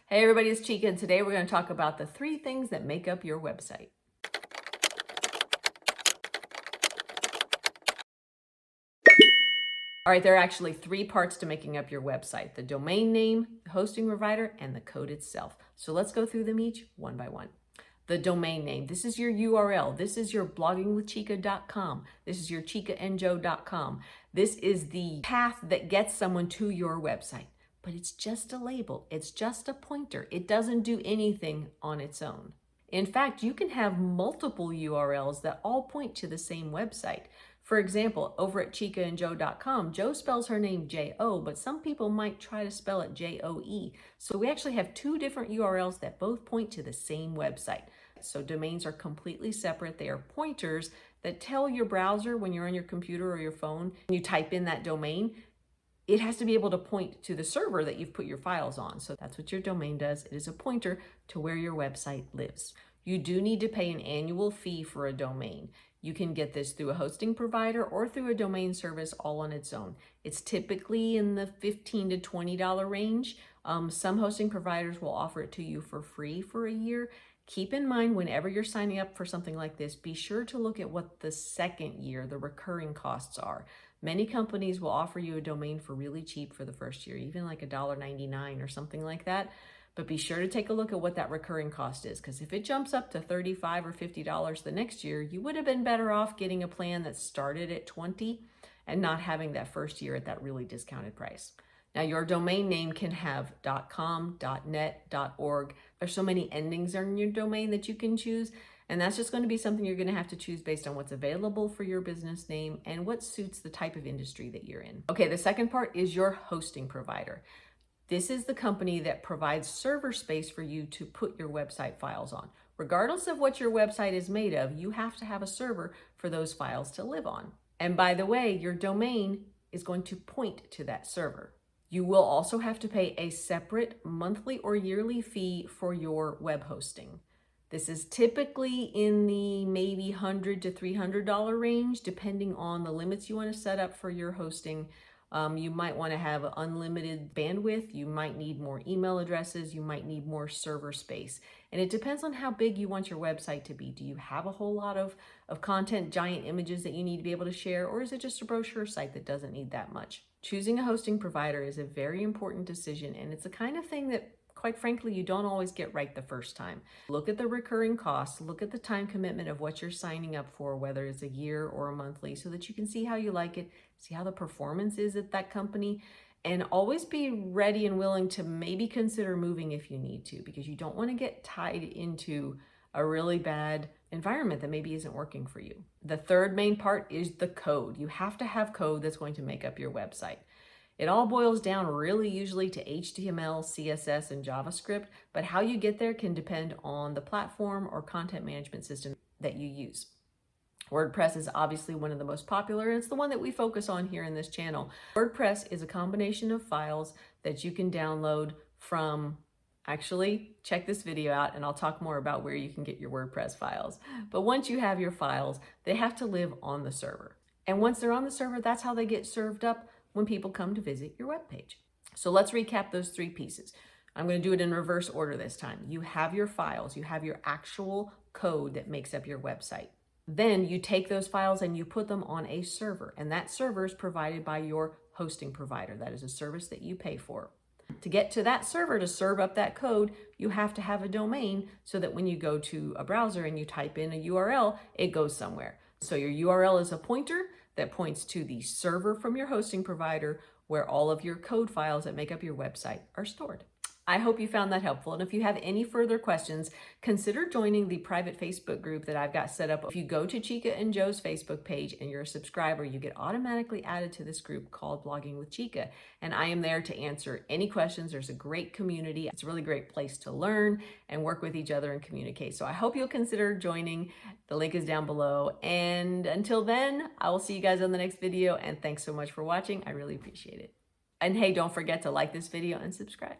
Hey everybody, it's Chica, and today we're going to talk about the 3 things that make up your website. All right, there are actually 3 parts to making up your website: the domain name, the hosting provider, and the code itself. So let's go through them each one by one. The domain name. This is your URL. This is your bloggingwithchica.com. This is your chicaandjoe.com. This is the path that gets someone to your website. But it's just a label. It's just a pointer. It doesn't do anything on its own. In fact, you can have multiple URLs that all point to the same website. For example, over at chicaandjoe.com, Joe spells her name J-O, but some people might try to spell it J-O-E. So we actually have 2 different URLs that both point to the same website. So domains are completely separate. They are pointers that tell your browser when you're on your computer or your phone, and you type in that domain, it has to be able to point to the server that you've put your files on. So that's what your domain does. It is a pointer to where your website lives. You do need to pay an annual fee for a domain. You can get this through a hosting provider or through a domain service all on its own. It's typically in the $15 to $20 range. Some hosting providers will offer it to you for free for a year. Keep in mind, whenever you're signing up for something like this, be sure to look at what the second year, the recurring costs are. Many companies will offer you a domain for really cheap for the first year, even like $1.99 or something like that. But be sure to take a look at what that recurring cost is, because if it jumps up to $35 or $50 the next year, you would have been better off getting a plan that started at $20 and not having that first year at that really discounted price. Now, your domain name can have .com, .net, .org. There's so many endings on your domain that you can choose, and that's just going to be something you're going to have to choose based on what's available for your business name and what suits the type of industry that you're in. Okay, the second part is your hosting provider. This is the company that provides server space for you to put your website files on. Regardless of what your website is made of, you have to have a server for those files to live on. And by the way, your domain is going to point to that server. You will also have to pay a separate monthly or yearly fee for your web hosting. This is typically in the maybe $100 to $300 range, depending on the limits you want to set up for your hosting. You might want to have unlimited bandwidth. You might need more email addresses. You might need more server space. And it depends on how big you want your website to be. Do you have a whole lot of content, giant images that you need to be able to share? Or is it just a brochure site that doesn't need that much? Choosing a hosting provider is a very important decision. And it's the kind of thing that, quite frankly, you don't always get right the first time. Look at the recurring costs, look at the time commitment of what you're signing up for, whether it's a year or a monthly, so that you can see how you like it, see how the performance is at that company, and always be ready and willing to maybe consider moving if you need to, because you don't want to get tied into a really bad environment that maybe isn't working for you. The third main part is the code. You have to have code that's going to make up your website. It all boils down really usually to HTML, CSS, and JavaScript, but how you get there can depend on the platform or content management system that you use. WordPress is obviously one of the most popular, and it's the one that we focus on here in this channel. WordPress is a combination of files that you can download from, actually, check this video out and I'll talk more about where you can get your WordPress files. But once you have your files, they have to live on the server. And once they're on the server, that's how they get served up when people come to visit your webpage. So let's recap those 3 pieces. I'm going to do it in reverse order this time. You have your files, you have your actual code that makes up your website. Then you take those files and you put them on a server, and that server is provided by your hosting provider. That is a service that you pay for. To get to that server to serve up that code, you have to have a domain so that when you go to a browser and you type in a URL, it goes somewhere. So your URL is a pointer that points to the server from your hosting provider where all of your code files that make up your website are stored. I hope you found that helpful. And if you have any further questions, consider joining the private Facebook group that I've got set up. If you go to Chica and Joe's Facebook page and you're a subscriber, you get automatically added to this group called Blogging with Chica. And I am there to answer any questions. There's a great community. It's a really great place to learn and work with each other and communicate. So I hope you'll consider joining. The link is down below. And until then, I will see you guys on the next video. And thanks so much for watching. I really appreciate it. And hey, don't forget to like this video and subscribe.